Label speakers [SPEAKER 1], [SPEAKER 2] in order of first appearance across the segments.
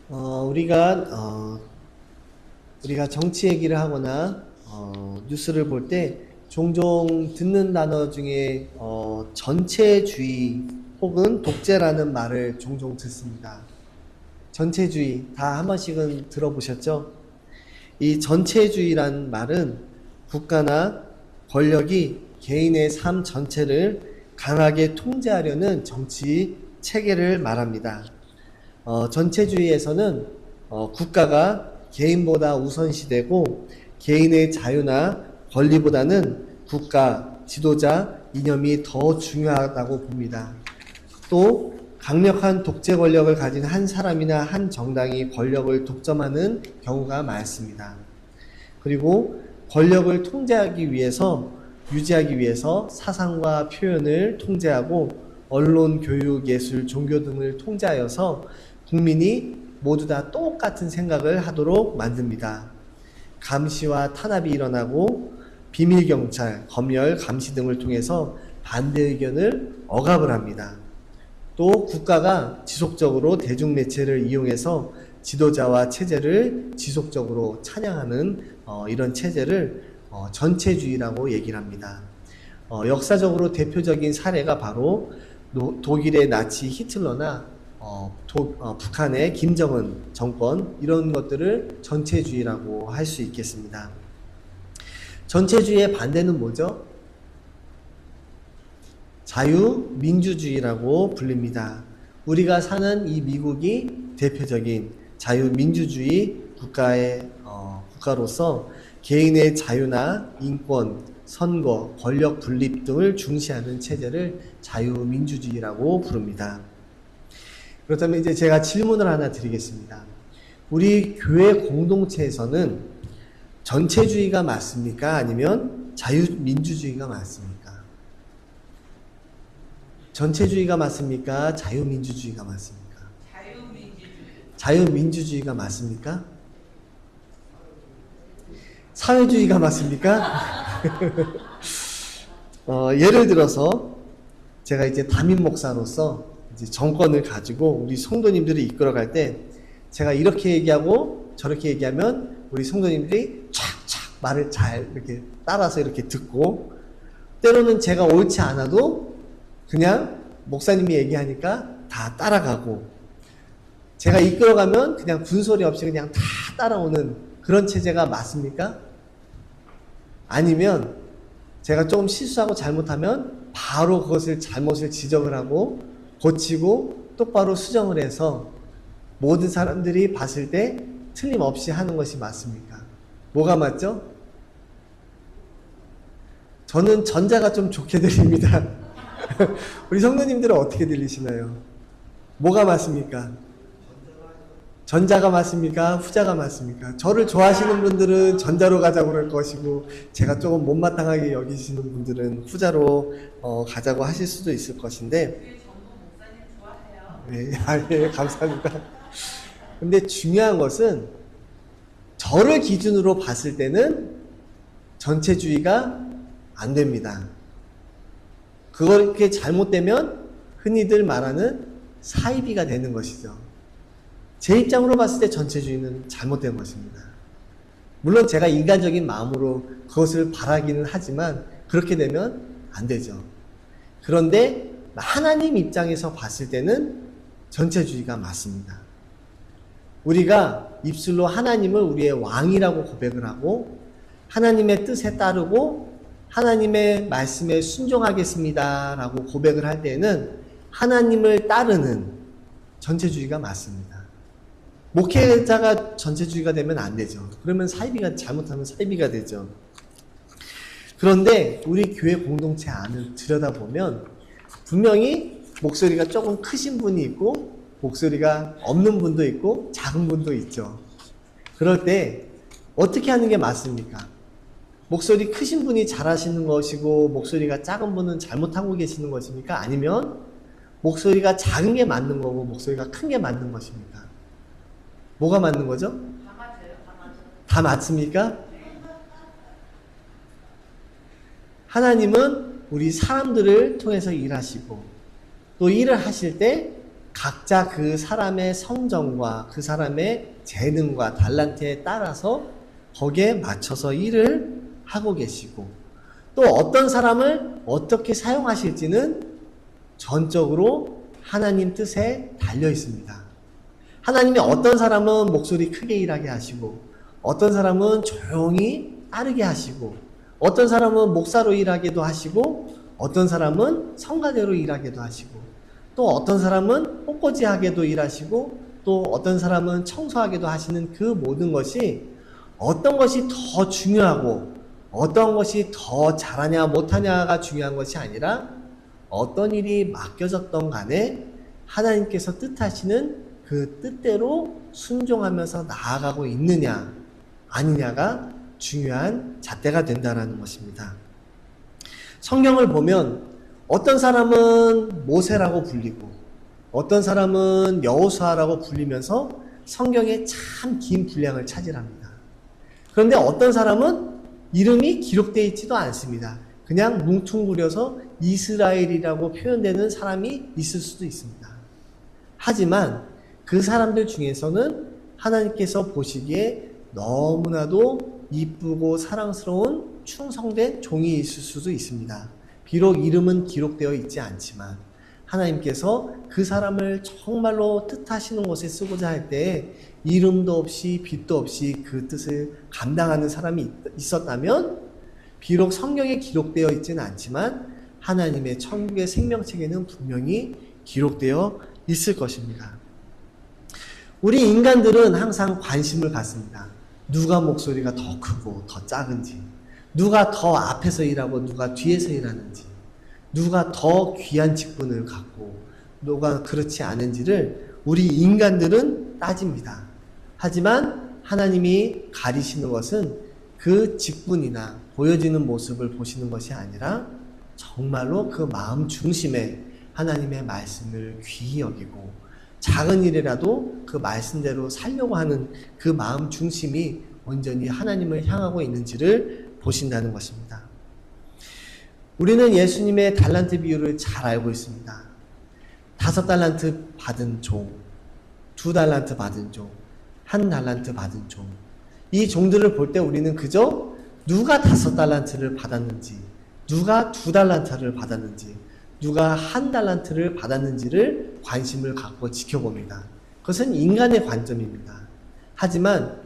[SPEAKER 1] 우리가 정치 얘기를 하거나 뉴스를 볼 때 종종 듣는 단어 중에 전체주의 혹은 독재라는 말을 종종 듣습니다. 전체주의 다 한 번씩은 들어보셨죠? 이 전체주의라는 말은 국가나 권력이 개인의 삶 전체를 강하게 통제하려는 정치 체계를 말합니다. 전체주의에서는 국가가 개인보다 우선시되고 개인의 자유나 권리보다는 국가, 지도자, 이념이 더 중요하다고 봅니다. 또 강력한 독재 권력을 가진 한 사람이나 한 정당이 권력을 독점하는 경우가 많습니다. 그리고 권력을 유지하기 위해서 사상과 표현을 통제하고 언론, 교육, 예술, 종교 등을 통제하여서 국민이 모두 다 똑같은 생각을 하도록 만듭니다. 감시와 탄압이 일어나고 비밀경찰, 검열, 감시 등을 통해서 반대 의견을 억압을 합니다. 또 국가가 지속적으로 대중매체를 이용해서 지도자와 체제를 지속적으로 찬양하는 이런 체제를 전체주의라고 얘기를 합니다. 역사적으로 대표적인 사례가 바로 독일의 나치 히틀러나 북한의 김정은 정권, 이런 것들을 전체주의라고 할 수 있겠습니다. 전체주의의 반대는 뭐죠? 자유민주주의라고 불립니다. 우리가 사는 이 미국이 대표적인 자유민주주의 국가로서 개인의 자유나 인권, 선거, 권력 분립 등을 중시하는 체제를 자유민주주의라고 부릅니다. 그렇다면 이제 제가 질문을 하나 드리겠습니다. 우리 교회 공동체에서는 전체주의가 맞습니까? 아니면 자유민주주의가 맞습니까? 전체주의가 맞습니까? 자유민주주의가 맞습니까? 자유민주주의가 맞습니까? 사회주의가 맞습니까? 예를 들어서 제가 이제 담임 목사로서 이제 정권을 가지고 우리 성도님들을 이끌어갈 때 제가 이렇게 얘기하고 저렇게 얘기하면 우리 성도님들이 촥촥 말을 잘 이렇게 따라서 이렇게 듣고, 때로는 제가 옳지 않아도 그냥 목사님이 얘기하니까 다 따라가고, 제가 이끌어가면 그냥 군소리 없이 그냥 다 따라오는 그런 체제가 맞습니까? 아니면 제가 조금 실수하고 잘못하면 바로 그것을 잘못을 지적을 하고 고치고 똑바로 수정을 해서 모든 사람들이 봤을 때 틀림없이 하는 것이 맞습니까? 뭐가 맞죠? 저는 전자가 좀 좋게 들립니다. 우리 성도님들은 어떻게 들리시나요? 뭐가 맞습니까? 전자가 맞습니까? 후자가 맞습니까? 저를 좋아하시는 분들은 전자로 가자고 그럴 것이고, 제가 조금 못마땅하게 여기시는 분들은 후자로 가자고 하실 수도 있을 것인데, 네, 예, 감사합니다. 근데 중요한 것은 저를 기준으로 봤을 때는 전체주의가 안 됩니다. 그렇게 잘못되면 흔히들 말하는 사이비가 되는 것이죠. 제 입장으로 봤을 때 전체주의는 잘못된 것입니다. 물론 제가 인간적인 마음으로 그것을 바라기는 하지만 그렇게 되면 안 되죠. 그런데 하나님 입장에서 봤을 때는 전체주의가 맞습니다. 우리가 입술로 하나님을 우리의 왕이라고 고백을 하고 하나님의 뜻에 따르고 하나님의 말씀에 순종하겠습니다 라고 고백을 할 때는 하나님을 따르는 전체주의가 맞습니다. 목회자가 전체주의가 되면 안 되죠. 그러면 잘못하면 사이비가 되죠. 그런데 우리 교회 공동체 안을 들여다보면 분명히 목소리가 조금 크신 분이 있고 목소리가 없는 분도 있고 작은 분도 있죠. 그럴 때 어떻게 하는 게 맞습니까? 목소리 크신 분이 잘하시는 것이고 목소리가 작은 분은 잘못하고 계시는 것입니까? 아니면 목소리가 작은 게 맞는 거고 목소리가 큰 게 맞는 것입니까? 뭐가 맞는 거죠?
[SPEAKER 2] 다 맞아요.
[SPEAKER 1] 다 맞습니까? 하나님은 우리 사람들을 통해서 일하시고 또 일을 하실 때 각자 그 사람의 성정과 그 사람의 재능과 달란트에 따라서 거기에 맞춰서 일을 하고 계시고, 또 어떤 사람을 어떻게 사용하실지는 전적으로 하나님 뜻에 달려 있습니다. 하나님이 어떤 사람은 목소리 크게 일하게 하시고, 어떤 사람은 조용히 따르게 하시고, 어떤 사람은 목사로 일하게도 하시고, 어떤 사람은 성가대로 일하게도 하시고, 또 어떤 사람은 꽃꽂이하게도 일하시고, 또 어떤 사람은 청소하게도 하시는 그 모든 것이 어떤 것이 더 중요하고 어떤 것이 더 잘하냐 못하냐가 중요한 것이 아니라 어떤 일이 맡겨졌던 간에 하나님께서 뜻하시는 그 뜻대로 순종하면서 나아가고 있느냐 아니냐가 중요한 잣대가 된다는 것입니다. 성경을 보면 어떤 사람은 모세라고 불리고 어떤 사람은 여호수아라고 불리면서 성경에 참 긴 분량을 차지합니다. 그런데 어떤 사람은 이름이 기록되어 있지도 않습니다. 그냥 뭉퉁구려서 이스라엘이라고 표현되는 사람이 있을 수도 있습니다. 하지만 그 사람들 중에서는 하나님께서 보시기에 너무나도 이쁘고 사랑스러운 충성된 종이 있을 수도 있습니다. 비록 이름은 기록되어 있지 않지만 하나님께서 그 사람을 정말로 뜻하시는 곳에 쓰고자 할 때에 이름도 없이 빛도 없이 그 뜻을 감당하는 사람이 있었다면 비록 성경에 기록되어 있지는 않지만 하나님의 천국의 생명책에는 분명히 기록되어 있을 것입니다. 우리 인간들은 항상 관심을 갖습니다. 누가 목소리가 더 크고 더 작은지, 누가 더 앞에서 일하고 누가 뒤에서 일하는지, 누가 더 귀한 직분을 갖고 누가 그렇지 않은지를 우리 인간들은 따집니다. 하지만 하나님이 가리시는 것은 그 직분이나 보여지는 모습을 보시는 것이 아니라 정말로 그 마음 중심에 하나님의 말씀을 귀히 여기고 작은 일이라도 그 말씀대로 살려고 하는 그 마음 중심이 온전히 하나님을 향하고 있는지를 보신다는 것입니다. 우리는 예수님의 달란트 비유를 잘 알고 있습니다. 5달란트 받은 종, 2달란트 받은 종, 1달란트 받은 종. 이 종들을 볼 때 우리는 그저 누가 5달란트를 받았는지, 누가 2달란트를 받았는지, 누가 1달란트를 받았는지를 관심을 갖고 지켜봅니다. 그것은 인간의 관점입니다. 하지만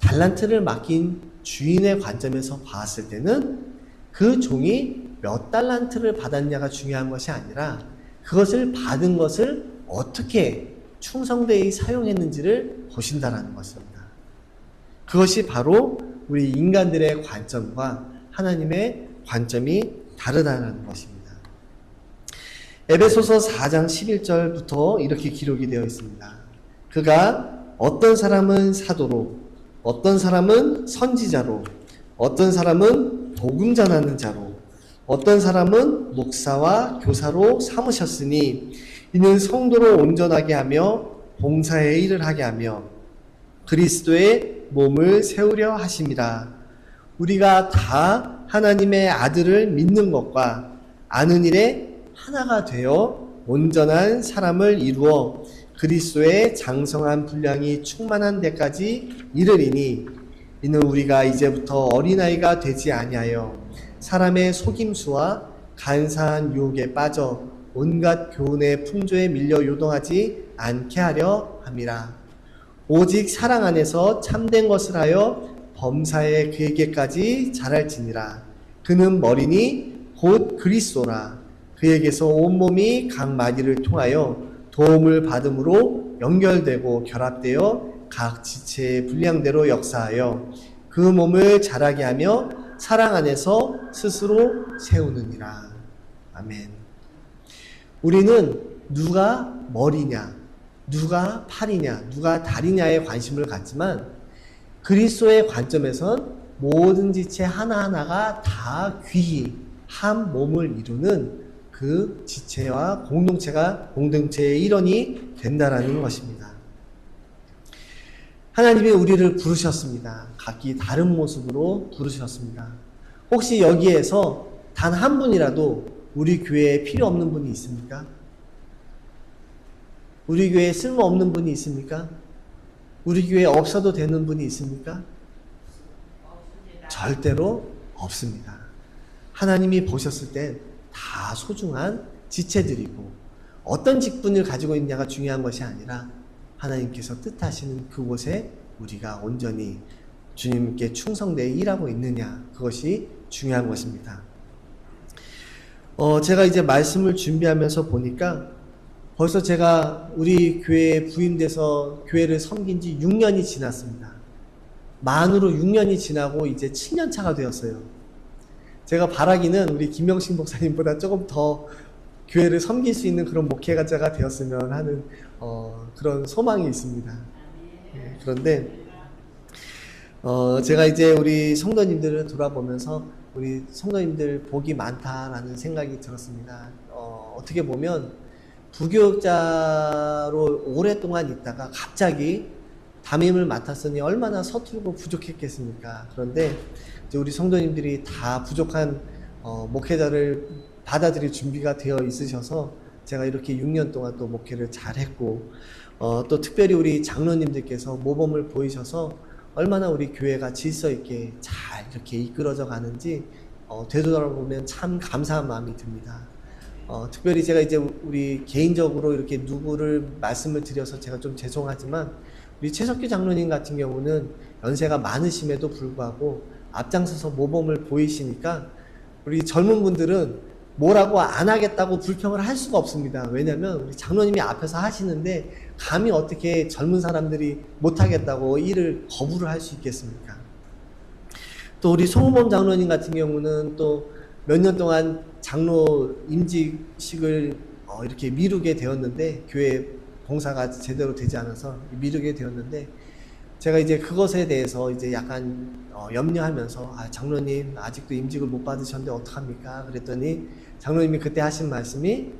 [SPEAKER 1] 달란트를 맡긴 주인의 관점에서 봤을 때는 그 종이 몇 달란트를 받았냐가 중요한 것이 아니라 그것을 받은 것을 어떻게 충성되이 사용했는지를 보신다라는 것입니다. 그것이 바로 우리 인간들의 관점과 하나님의 관점이 다르다는 것입니다. 에베소서 4장 11절부터 이렇게 기록이 되어 있습니다. 그가 어떤 사람은 사도로, 어떤 사람은 선지자로, 어떤 사람은 복음 전하는 자로, 어떤 사람은 목사와 교사로 삼으셨으니 이는 성도를 온전하게 하며 봉사의 일을 하게 하며 그리스도의 몸을 세우려 하심이라. 우리가 다 하나님의 아들을 믿는 것과 아는 일에 하나가 되어 온전한 사람을 이루어 그리스도의 장성한 분량이 충만한 데까지 이르리니 이는 우리가 이제부터 어린아이가 되지 아니하여 사람의 속임수와 간사한 유혹에 빠져 온갖 교훈의 풍조에 밀려 요동하지 않게 하려 함이라. 오직 사랑 안에서 참된 것을 하여 범사에 그에게까지 자랄지니라. 그는 머리니 곧 그리스도라. 그에게서 온몸이 각 마디를 통하여 도움을 받음으로 연결되고 결합되어 각 지체의 분량대로 역사하여 그 몸을 자라게 하며 사랑 안에서 스스로 세우느니라. 아멘. 우리는 누가 머리냐, 누가 팔이냐, 누가 다리냐에 관심을 갖지만 그리스도의 관점에선 모든 지체 하나하나가 다 귀히 한 몸을 이루는 그 지체와 공동체의 일원이 된다라는 것입니다. 하나님이 우리를 부르셨습니다. 각기 다른 모습으로 부르셨습니다. 혹시 여기에서 단 한 분이라도 우리 교회에 필요 없는 분이 있습니까? 우리 교회에 쓸모없는 분이 있습니까? 우리 교회에 없어도 되는 분이 있습니까? 절대로 없습니다. 하나님이 보셨을 때 다 소중한 지체들이고 어떤 직분을 가지고 있냐가 중요한 것이 아니라 하나님께서 뜻하시는 그곳에 우리가 온전히 주님께 충성되어 일하고 있느냐, 그것이 중요한 것입니다. 제가 이제 말씀을 준비하면서 보니까 벌써 제가 우리 교회에 부임돼서 교회를 섬긴 지 6년이 지났습니다. 만으로 6년이 지나고 이제 7년 차가 되었어요. 제가 바라기는 우리 김영식 목사님보다 조금 더 교회를 섬길 수 있는 그런 목회자가 되었으면 하는 그런 소망이 있습니다. 그런데 제가 이제 우리 성도님들을 돌아보면서 우리 성도님들 복이 많다라는 생각이 들었습니다. 어떻게 보면 부교육자로 오랫동안 있다가 갑자기 담임을 맡았으니 얼마나 서툴고 부족했겠습니까? 그런데 이제 우리 성도님들이 다 부족한 목회자를 받아들일 준비가 되어 있으셔서 제가 이렇게 6년 동안 또 목회를 잘했고, 또 특별히 우리 장로님들께서 모범을 보이셔서 얼마나 우리 교회가 질서 있게 잘 이렇게 이끌어져 가는지 되돌아보면 참 감사한 마음이 듭니다. 특별히 제가 이제 우리 개인적으로 이렇게 누구를 말씀을 드려서 제가 좀 죄송하지만 우리 최석규 장로님 같은 경우는 연세가 많으심에도 불구하고 앞장서서 모범을 보이시니까 우리 젊은 분들은 뭐라고 안 하겠다고 불평을 할 수가 없습니다. 왜냐면 우리 장로님이 앞에서 하시는데 감히 어떻게 젊은 사람들이 못하겠다고 일을 거부를 할 수 있겠습니까? 또 우리 송우범 장로님 같은 경우는 또 몇 년 동안 장로 임직식을 이렇게 미루게 되었는데, 교회 봉사가 제대로 되지 않아서 미루게 되었는데, 제가 이제 그것에 대해서 이제 약간 염려하면서 장로님 아직도 임직을 못 받으셨는데 어떡합니까? 그랬더니 장로님이 그때 하신 말씀이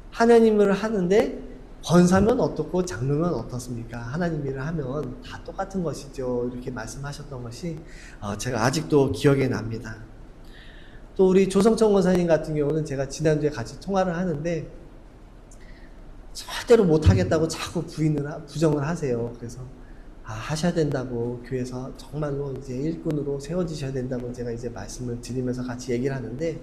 [SPEAKER 1] 하나님을 하는데 권사면 어떻고 장로면 어떻습니까? 하나님 일을 하면 다 똑같은 것이죠. 이렇게 말씀하셨던 것이 제가 아직도 기억에 납니다. 또 우리 조성천 권사님 같은 경우는 제가 지난주에 같이 통화를 하는데 절대로 못하겠다고 자꾸 부정을 하세요. 그래서 하셔야 된다고, 교회에서 정말로 이제 일꾼으로 세워지셔야 된다고 제가 이제 말씀을 드리면서 같이 얘기를 하는데,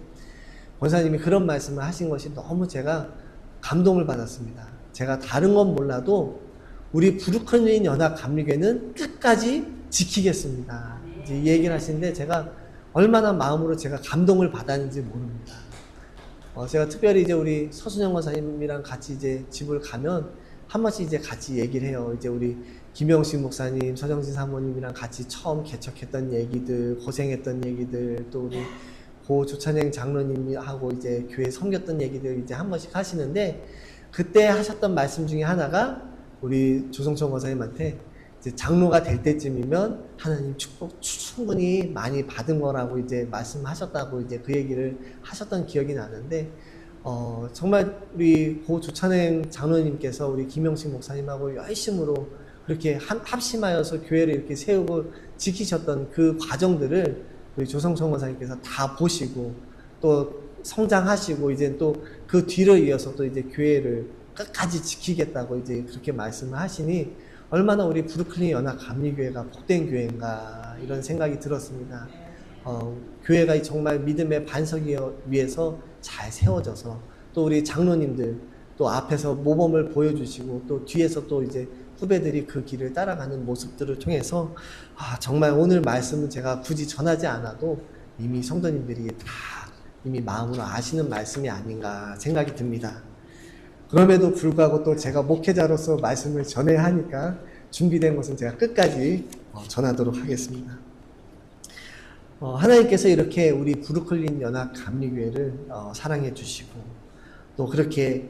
[SPEAKER 1] 권사님이 그런 말씀을 하신 것이 너무 제가 감동을 받았습니다. 제가 다른 건 몰라도 우리 브루클린 연합 감리교회는 끝까지 지키겠습니다. 이제 이 얘기를 하시는데 제가 얼마나 마음으로 제가 감동을 받았는지 모릅니다. 제가 특별히 이제 우리 서순영 권사님이랑 같이 이제 집을 가면 한 번씩 이제 같이 얘기를 해요. 이제 우리 김영식 목사님, 서정진 사모님이랑 같이 처음 개척했던 얘기들, 고생했던 얘기들, 또 우리 고 조찬행 장로님하고 이제 교회 섬겼던 얘기들 이제 한 번씩 하시는데, 그때 하셨던 말씀 중에 하나가 우리 조성천 권사님한테 이제 장로가 될 때쯤이면 하나님 축복 충분히 많이 받은 거라고 이제 말씀하셨다고 이제 그 얘기를 하셨던 기억이 나는데, 정말 우리 고 조찬행 장로님께서 우리 김영식 목사님하고 열심으로 그렇게 합심하여서 교회를 이렇게 세우고 지키셨던 그 과정들을 우리 조성천 권사님께서 다 보시고 또 성장하시고 이제 또 그 뒤를 이어서 또 이제 교회를 끝까지 지키겠다고 이제 그렇게 말씀을 하시니 얼마나 우리 브루클린 연합 감리교회가 복된 교회인가 이런 생각이 들었습니다. 교회가 정말 믿음의 반석 위에서 잘 세워져서 또 우리 장로님들 또 앞에서 모범을 보여주시고 또 뒤에서 또 이제 후배들이 그 길을 따라가는 모습들을 통해서 정말 오늘 말씀은 제가 굳이 전하지 않아도 이미 성도님들이 다 이미 마음으로 아시는 말씀이 아닌가 생각이 듭니다. 그럼에도 불구하고 또 제가 목회자로서 말씀을 전해야 하니까 준비된 것은 제가 끝까지 전하도록 하겠습니다. 하나님께서 이렇게 우리 브루클린 연합 감리교회를 사랑해 주시고 또 그렇게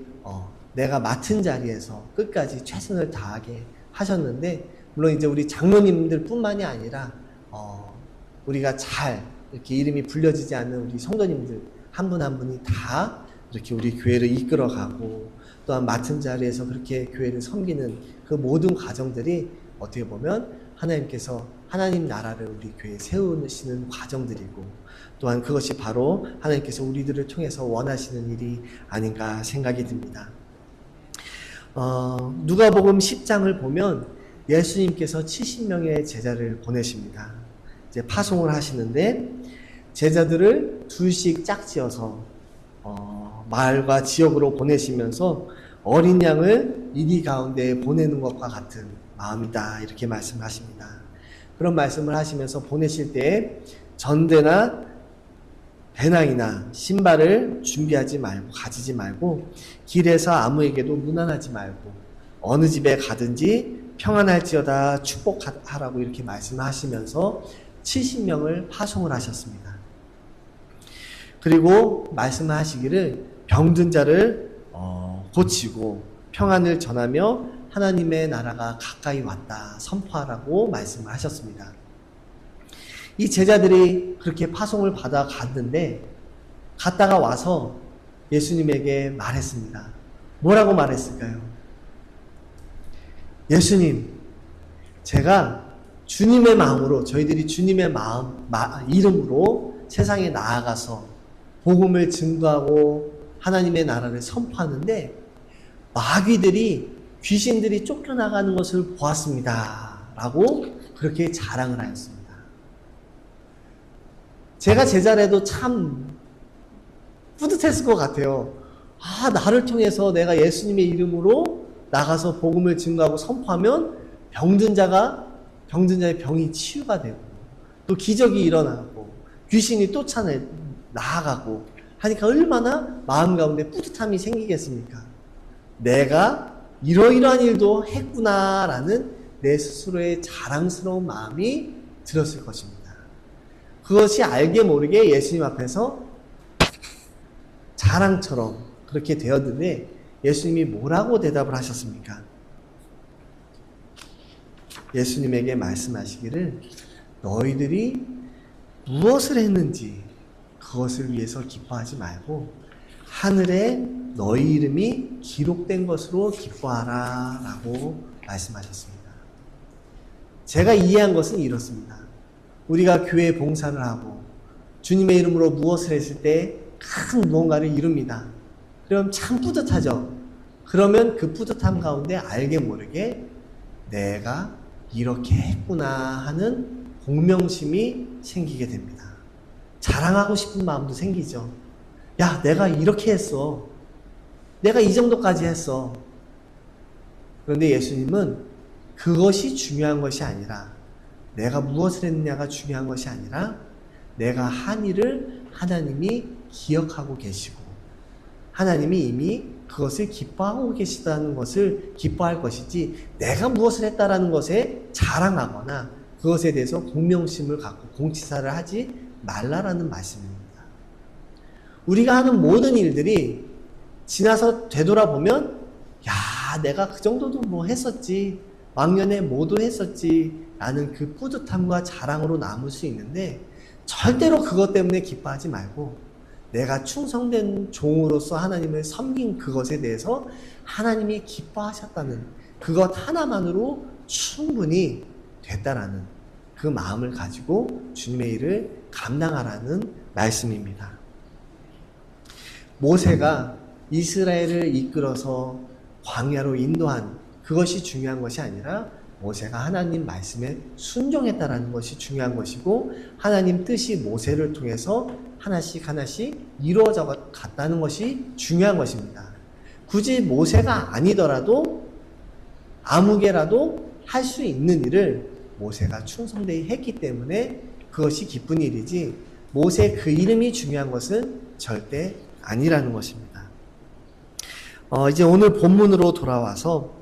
[SPEAKER 1] 내가 맡은 자리에서 끝까지 최선을 다하게 하셨는데, 물론 이제 우리 장로님들 뿐만이 아니라 우리가 잘 이렇게 이름이 불려지지 않는 우리 성도님들 한 분 한 분이 다 이렇게 우리 교회를 이끌어가고 또한 맡은 자리에서 그렇게 교회를 섬기는 그 모든 과정들이 어떻게 보면 하나님께서 하나님 나라를 우리 교회에 세우시는 과정들이고, 또한 그것이 바로 하나님께서 우리들을 통해서 원하시는 일이 아닌가 생각이 듭니다. 누가복음 10장을 보면 예수님께서 70명의 제자를 보내십니다. 이제 파송을 하시는데 제자들을 둘씩 짝지어서 마을과 지역으로 보내시면서 어린 양을 이리 가운데 보내는 것과 같은 마음이다 이렇게 말씀하십니다. 그런 말씀을 하시면서 보내실 때에 전대나 배낭이나 신발을 준비하지 말고 가지지 말고 길에서 아무에게도 무난하지 말고 어느 집에 가든지 평안할지어다 축복하라고 이렇게 말씀하시면서 70명을 파송을 하셨습니다. 그리고 말씀하시기를 병든 자를 고치고 평안을 전하며 하나님의 나라가 가까이 왔다 선포하라고 말씀을 하셨습니다. 이 제자들이 그렇게 파송을 받아 갔는데 갔다가 와서 예수님에게 말했습니다. 뭐라고 말했을까요? 예수님, 제가 주님의 마음으로 저희들이 주님의 이름으로 세상에 나아가서 복음을 증거하고 하나님의 나라를 선포하는데 마귀들이 귀신들이 쫓겨나가는 것을 보았습니다. 라고 그렇게 자랑을 하였습니다. 제가 제자라도 참 뿌듯했을 것 같아요. 나를 통해서 내가 예수님의 이름으로 나가서 복음을 증거하고 선포하면 병든 자의 병이 치유가 되고 또 기적이 일어나고 귀신이 나아가고 하니까 얼마나 마음 가운데 뿌듯함이 생기겠습니까? 내가 이러이러한 일도 했구나라는 내 스스로의 자랑스러운 마음이 들었을 것입니다. 그것이 알게 모르게 예수님 앞에서 자랑처럼 그렇게 되었는데 예수님이 뭐라고 대답을 하셨습니까? 예수님에게 말씀하시기를 너희들이 무엇을 했는지 그것을 위해서 기뻐하지 말고 하늘에 너희 이름이 기록된 것으로 기뻐하라 라고 말씀하셨습니다. 제가 이해한 것은 이렇습니다. 우리가 교회 봉사를 하고 주님의 이름으로 무엇을 했을 때 큰 무언가를 이룹니다. 그럼 참 뿌듯하죠. 그러면 그 뿌듯함 가운데 알게 모르게 내가 이렇게 했구나 하는 공명심이 생기게 됩니다. 자랑하고 싶은 마음도 생기죠. 야, 내가 이렇게 했어. 내가 이 정도까지 했어. 그런데 예수님은 그것이 중요한 것이 아니라 내가 무엇을 했느냐가 중요한 것이 아니라 내가 한 일을 하나님이 기억하고 계시고 하나님이 이미 그것을 기뻐하고 계시다는 것을 기뻐할 것이지 내가 무엇을 했다라는 것에 자랑하거나 그것에 대해서 공명심을 갖고 공치사를 하지 말라라는 말씀입니다. 우리가 하는 모든 일들이 지나서 되돌아보면 야, 내가 그 정도도 뭐 했었지, 왕년에 뭐도 했었지 라는 그 뿌듯함과 자랑으로 남을 수 있는데 절대로 그것 때문에 기뻐하지 말고 내가 충성된 종으로서 하나님을 섬긴 그것에 대해서 하나님이 기뻐하셨다는 그것 하나만으로 충분히 됐다라는 그 마음을 가지고 주님의 일을 감당하라는 말씀입니다. 모세가 이스라엘을 이끌어서 광야로 인도한 그것이 중요한 것이 아니라 모세가 하나님 말씀에 순종했다라는 것이 중요한 것이고 하나님 뜻이 모세를 통해서 하나씩 하나씩 이루어져 갔다는 것이 중요한 것입니다. 굳이 모세가 아니더라도 아무개라도 할 수 있는 일을 모세가 충성되이 했기 때문에 그것이 기쁜 일이지 모세 그 이름이 중요한 것은 절대 아니라는 것입니다. 이제 오늘 본문으로 돌아와서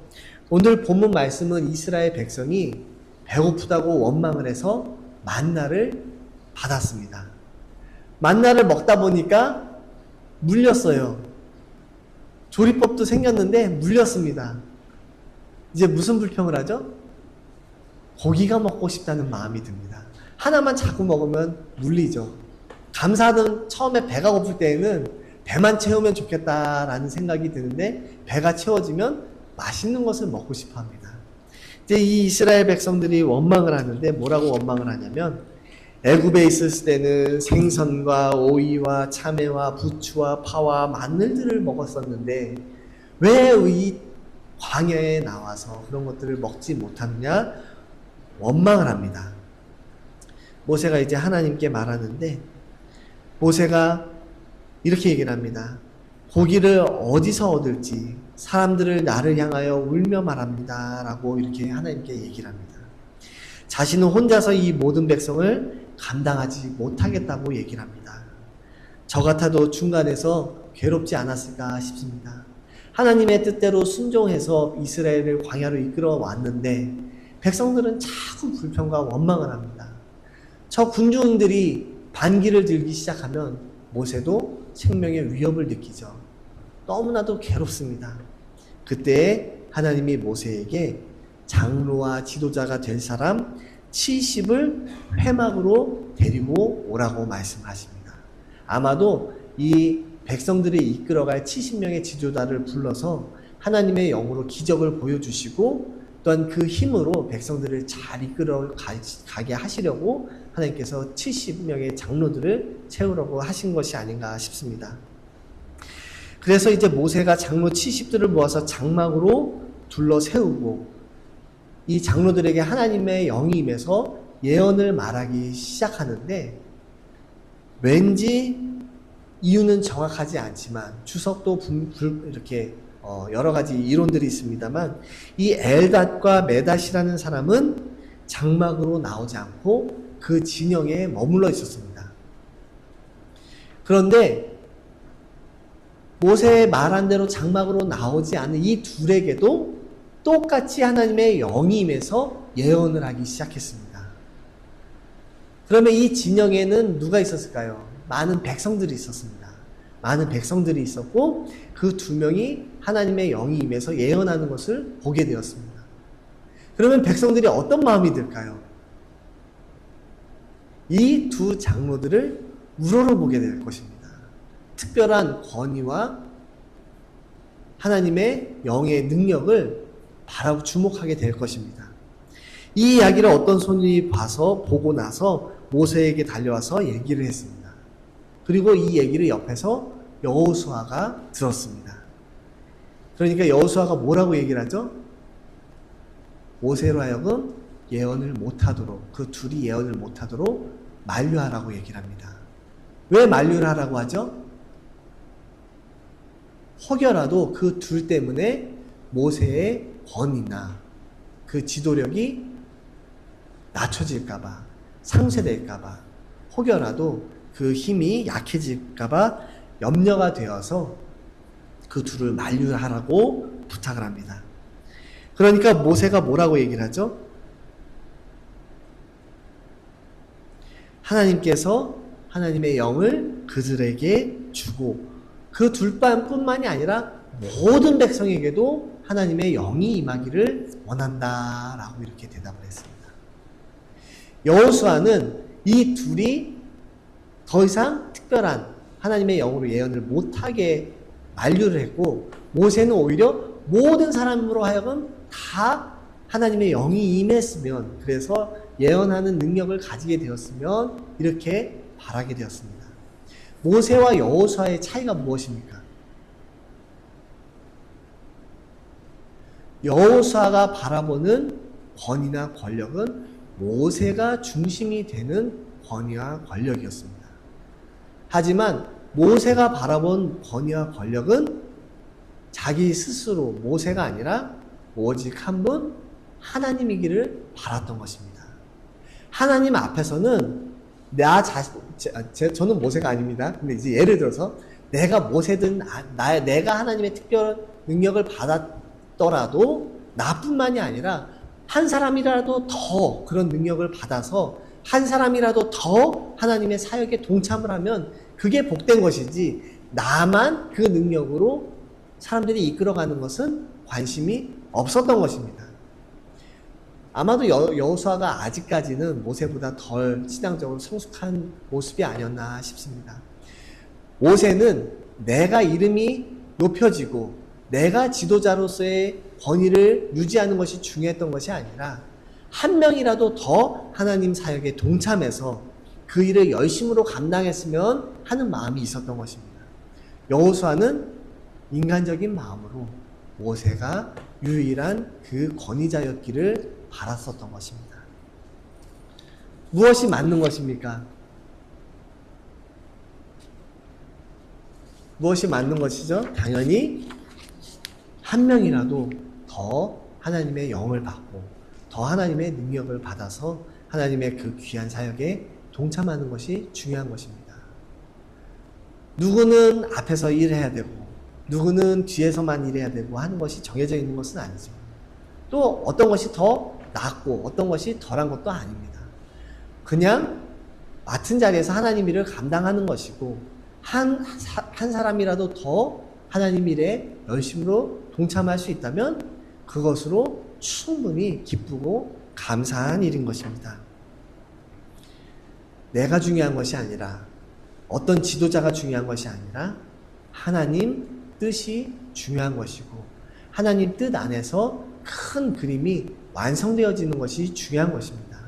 [SPEAKER 1] 오늘 본문 말씀은 이스라엘 백성이 배고프다고 원망을 해서 만나를 받았습니다. 만나를 먹다 보니까 물렸어요. 조리법도 생겼는데 물렸습니다. 이제 무슨 불평을 하죠? 고기가 먹고 싶다는 마음이 듭니다. 하나만 자꾸 먹으면 물리죠. 감사하던 처음에 배가 고플 때에는 배만 채우면 좋겠다라는 생각이 드는데 배가 채워지면 맛있는 것을 먹고 싶어 합니다. 이제 이 이스라엘 백성들이 원망을 하는데 뭐라고 원망을 하냐면 애굽에 있었을 때는 생선과 오이와 참외와 부추와 파와 마늘들을 먹었었는데 왜 이 광야에 나와서 그런 것들을 먹지 못하느냐 원망을 합니다. 모세가 이제 하나님께 말하는데 모세가 이렇게 얘기를 합니다. 고기를 어디서 얻을지 사람들을 나를 향하여 울며 말합니다. 라고 이렇게 하나님께 얘기를 합니다. 자신은 혼자서 이 모든 백성을 감당하지 못하겠다고 얘기를 합니다. 저 같아도 중간에서 괴롭지 않았을까 싶습니다. 하나님의 뜻대로 순종해서 이스라엘을 광야로 이끌어 왔는데 백성들은 자꾸 불평과 원망을 합니다. 저 군중들이 반기를 들기 시작하면 모세도 생명의 위협을 느끼죠. 너무나도 괴롭습니다. 그때 하나님이 모세에게 장로와 지도자가 될 사람 70을 회막으로 데리고 오라고 말씀하십니다. 아마도 이 백성들이 이끌어갈 70명의 지도자를 불러서 하나님의 영으로 기적을 보여주시고 또한 그 힘으로 백성들을 잘 이끌어 가게 하시려고 하나님께서 70명의 장로들을 채우려고 하신 것이 아닌가 싶습니다. 그래서 이제 모세가 장로 70들을 모아서 장막으로 둘러 세우고 이 장로들에게 하나님의 영이 임해서 예언을 말하기 시작하는데 왠지 이유는 정확하지 않지만 주석도 이렇게 여러 가지 이론들이 있습니다만 이 엘닷과 메닷이라는 사람은 장막으로 나오지 않고 그 진영에 머물러 있었습니다. 그런데 모세의 말한 대로 장막으로 나오지 않는 이 둘에게도 똑같이 하나님의 영이 임해서 예언을 하기 시작했습니다. 그러면 이 진영에는 누가 있었을까요? 많은 백성들이 있었습니다. 많은 백성들이 있었고 그 두 명이 하나님의 영이 임해서 예언하는 것을 보게 되었습니다. 그러면 백성들이 어떤 마음이 들까요? 이 두 장로들을 우러러보게 될 것입니다. 특별한 권위와 하나님의 영의 능력을 바라보 주목하게 될 것입니다. 이 이야기를 어떤 손이 보고 나서 모세에게 달려와서 얘기를 했습니다. 그리고 이 얘기를 옆에서 여호수아가 들었습니다. 그러니까 여호수아가 뭐라고 얘기를 하죠? 모세로 하여금 예언을 못하도록, 그 둘이 예언을 못하도록 만류하라고 얘기를 합니다. 왜 만류를 하라고 하죠? 혹여라도 그 둘 때문에 모세의 권위나 그 지도력이 낮춰질까봐, 상쇄될까봐, 혹여라도 그 힘이 약해질까봐 염려가 되어서 그 둘을 만류하라고 부탁을 합니다. 그러니까 모세가 뭐라고 얘기를 하죠? 하나님께서 하나님의 영을 그들에게 주고 그 둘뿐만이 아니라 모든 백성에게도 하나님의 영이 임하기를 원한다라고 이렇게 대답을 했습니다. 여호수아는 이 둘이 더 이상 특별한 하나님의 영으로 예언을 못하게 만류를 했고 모세는 오히려 모든 사람으로 하여금 다 하나님의 영이 임했으면 그래서 예언하는 능력을 가지게 되었으면 이렇게 바라게 되었습니다. 모세와 여호수아의 차이가 무엇입니까? 여호수아가 바라보는 권위나 권력은 모세가 중심이 되는 권위와 권력이었습니다. 하지만 모세가 바라본 권위와 권력은 자기 스스로 모세가 아니라 오직 한 분 하나님이기를 바랐던 것입니다. 하나님 앞에서는 저는 모세가 아닙니다. 근데 이제 예를 들어서 내가 모세든 내가 하나님의 특별한 능력을 받았더라도 나뿐만이 아니라 한 사람이라도 더 그런 능력을 받아서 한 사람이라도 더 하나님의 사역에 동참을 하면 그게 복된 것이지 나만 그 능력으로 사람들이 이끌어가는 것은 관심이 없었던 것입니다. 아마도 여호수아가 아직까지는 모세보다 덜 신앙적으로 성숙한 모습이 아니었나 싶습니다. 모세는 내가 이름이 높여지고 내가 지도자로서의 권위를 유지하는 것이 중요했던 것이 아니라 한 명이라도 더 하나님 사역에 동참해서 그 일을 열심으로 감당했으면 하는 마음이 있었던 것입니다. 여호수아는 인간적인 마음으로 모세가 유일한 그 권위자였기를 바랐었던 것입니다. 무엇이 맞는 것입니까? 무엇이 맞는 것이죠? 당연히 한 명이라도 더 하나님의 영을 받고 더 하나님의 능력을 받아서 하나님의 그 귀한 사역에 동참하는 것이 중요한 것입니다. 누구는 앞에서 일해야 되고 누구는 뒤에서만 일해야 되고 하는 것이 정해져 있는 것은 아니죠. 또 어떤 것이 더 낫고 어떤 것이 덜한 것도 아닙니다. 그냥 맡은 자리에서 하나님 일을 감당하는 것이고 한 사람이라도 더 하나님 일에 열심으로 동참할 수 있다면 그것으로 충분히 기쁘고 감사한 일인 것입니다. 내가 중요한 것이 아니라 어떤 지도자가 중요한 것이 아니라 하나님 뜻이 중요한 것이고 하나님 뜻 안에서 큰 그림이 완성되어지는 것이 중요한 것입니다.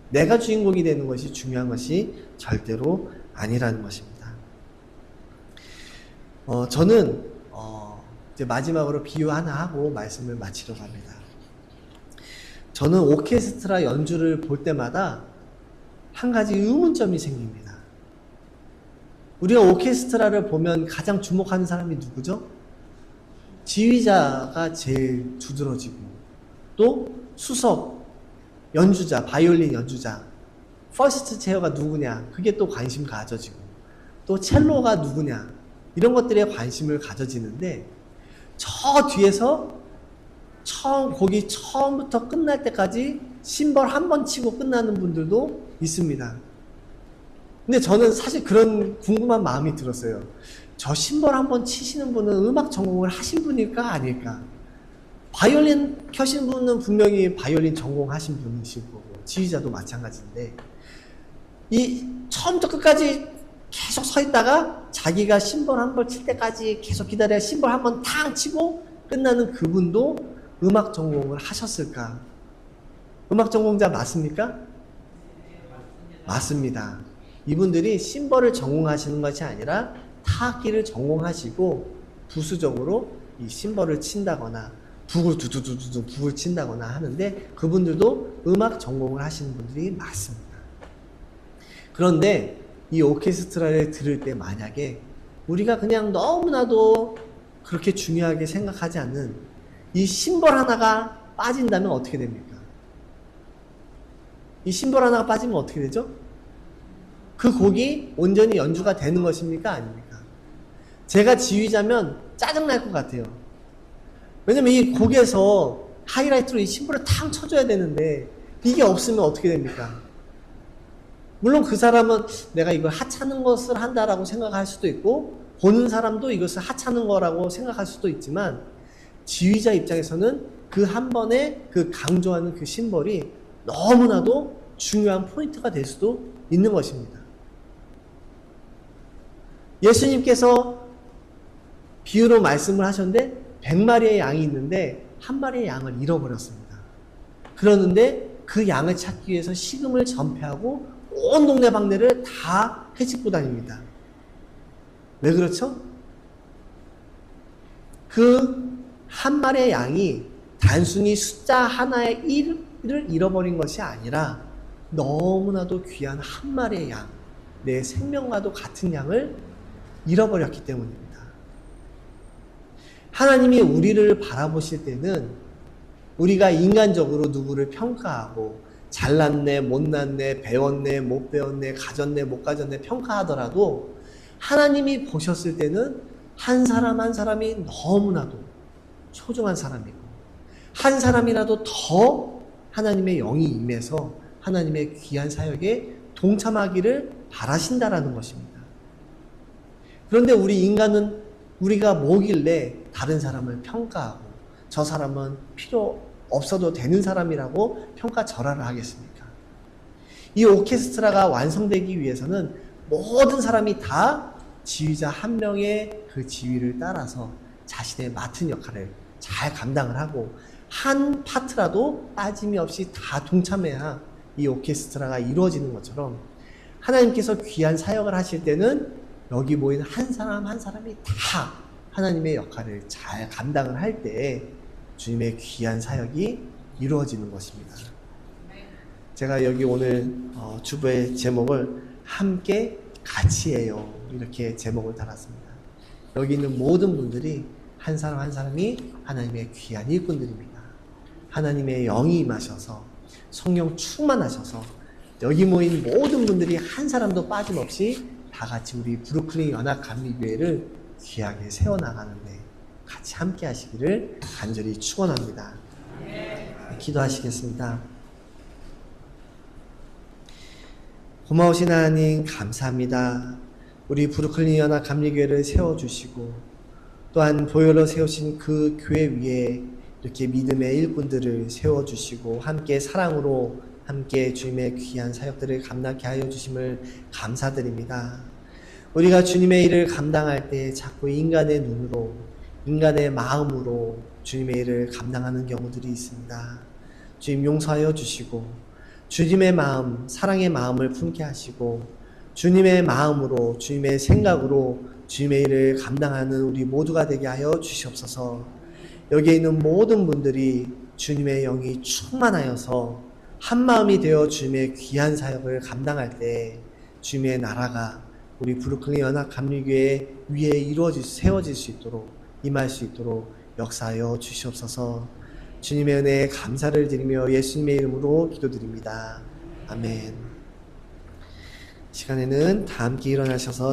[SPEAKER 1] 내가 주인공이 되는 것이 중요한 것이 절대로 아니라는 것입니다. 저는 이제 마지막으로 비유 하나 하고 말씀을 마치려고 합니다. 저는 오케스트라 연주를 볼 때마다 한 가지 의문점이 생깁니다. 우리가 오케스트라를 보면 가장 주목하는 사람이 누구죠? 지휘자가 제일 두드러지고 또 수석 연주자, 바이올린 연주자, 퍼스트 체어가 누구냐 그게 또 관심 가져지고 또 첼로가 누구냐 이런 것들에 관심을 가져지는데 저 뒤에서 곡이 처음부터 끝날 때까지 심벌 한 번 치고 끝나는 분들도 있습니다. 근데 저는 사실 그런 궁금한 마음이 들었어요. 저 심벌 한 번 치시는 분은 음악 전공을 하신 분일까 아닐까? 바이올린 켜신 분은 분명히 바이올린 전공하신 분이실 거고 지휘자도 마찬가지인데 이 처음부터 끝까지 계속 서 있다가 자기가 심벌 한 번 칠 때까지 계속 기다려야 심벌 한 번 탕 치고 끝나는 그분도 음악 전공을 하셨을까? 음악 전공자 맞습니까? 맞습니다. 이분들이 심벌을 전공하시는 것이 아니라 타악기를 전공하시고 부수적으로 이 심벌을 친다거나 북을 두두두두 북을 친다거나 하는데 그분들도 음악 전공을 하시는 분들이 많습니다. 그런데 이 오케스트라를 들을 때 만약에 우리가 그냥 너무나도 그렇게 중요하게 생각하지 않는 이 심벌 하나가 빠진다면 어떻게 됩니까? 이 심벌 하나가 빠지면 어떻게 되죠? 그 곡이 온전히 연주가 되는 것입니까? 아닙니까? 제가 지휘자면 짜증날 것 같아요. 왜냐면 이 곡에서 하이라이트로 이 심벌을 탕 쳐줘야 되는데 이게 없으면 어떻게 됩니까? 물론 그 사람은 내가 이걸 하찮은 것을 한다라고 생각할 수도 있고 보는 사람도 이것을 하찮은 거라고 생각할 수도 있지만 지휘자 입장에서는 그 한 번에 그 강조하는 그 심벌이 너무나도 중요한 포인트가 될 수도 있는 것입니다. 예수님께서 비유로 말씀을 하셨는데 100마리의 양이 있는데 한 마리의 양을 잃어버렸습니다. 그러는데 그 양을 찾기 위해서 식음을 전폐하고 온 동네방네를 다 헤집고 다닙니다. 왜 그렇죠? 그 한 마리의 양이 단순히 숫자 하나의 1을 잃어버린 것이 아니라 너무나도 귀한 한 마리의 양, 내 생명과도 같은 양을 잃어버렸기 때문입니다. 하나님이 우리를 바라보실 때는 우리가 인간적으로 누구를 평가하고 잘났네, 못났네, 배웠네, 못 배웠네, 가졌네, 못 가졌네 평가하더라도 하나님이 보셨을 때는 한 사람 한 사람이 너무나도 소중한 사람이고 한 사람이라도 더 하나님의 영이 임해서 하나님의 귀한 사역에 동참하기를 바라신다라는 것입니다. 그런데 우리 인간은 우리가 뭐길래 다른 사람을 평가하고 저 사람은 필요 없어도 되는 사람이라고 평가절하를 하겠습니까? 이 오케스트라가 완성되기 위해서는 모든 사람이 다 지휘자 한 명의 그 지휘를 따라서 자신의 맡은 역할을 잘 감당을 하고 한 파트라도 빠짐이 없이 다 동참해야 이 오케스트라가 이루어지는 것처럼 하나님께서 귀한 사역을 하실 때는 여기 모인 한 사람 한 사람이 다 하나님의 역할을 잘 감당을 할 때 주님의 귀한 사역이 이루어지는 것입니다. 제가 여기 오늘 주보의 제목을 함께 같이 해요, 이렇게 제목을 달았습니다. 여기 있는 모든 분들이 한 사람 한 사람이 하나님의 귀한 일꾼들입니다. 하나님의 영이 임하셔서 성령 충만하셔서 여기 모인 모든 분들이 한 사람도 빠짐없이 다 같이 우리 브루클린 연합감리교회를 귀하게 세워나가는데 같이 함께 하시기를 간절히 축원합니다. 기도하시겠습니다. 고마우신 하나님 감사합니다. 우리 브루클린 연합감리교회를 세워주시고 또한 보혈로 세우신 그 교회 위에 이렇게 믿음의 일꾼들을 세워주시고 함께 사랑으로 함께 주님의 귀한 사역들을 감당케 하여 주심을 감사드립니다. 우리가 주님의 일을 감당할 때 자꾸 인간의 눈으로, 인간의 마음으로 주님의 일을 감당하는 경우들이 있습니다. 주님 용서하여 주시고 주님의 마음, 사랑의 마음을 품게 하시고 주님의 마음으로, 주님의 생각으로 주님의 일을 감당하는 우리 모두가 되게 하여 주시옵소서. 여기에 있는 모든 분들이 주님의 영이 충만하여서 한마음이 되어 주님의 귀한 사역을 감당할 때 주님의 나라가 우리 브루클린 연합감리교회 위에 세워질 수 있도록, 임할 수 있도록 역사하여 주시옵소서. 주님의 은혜에 감사를 드리며 예수님의 이름으로 기도드립니다. 아멘. 시간에는 다 함께 일어나셔서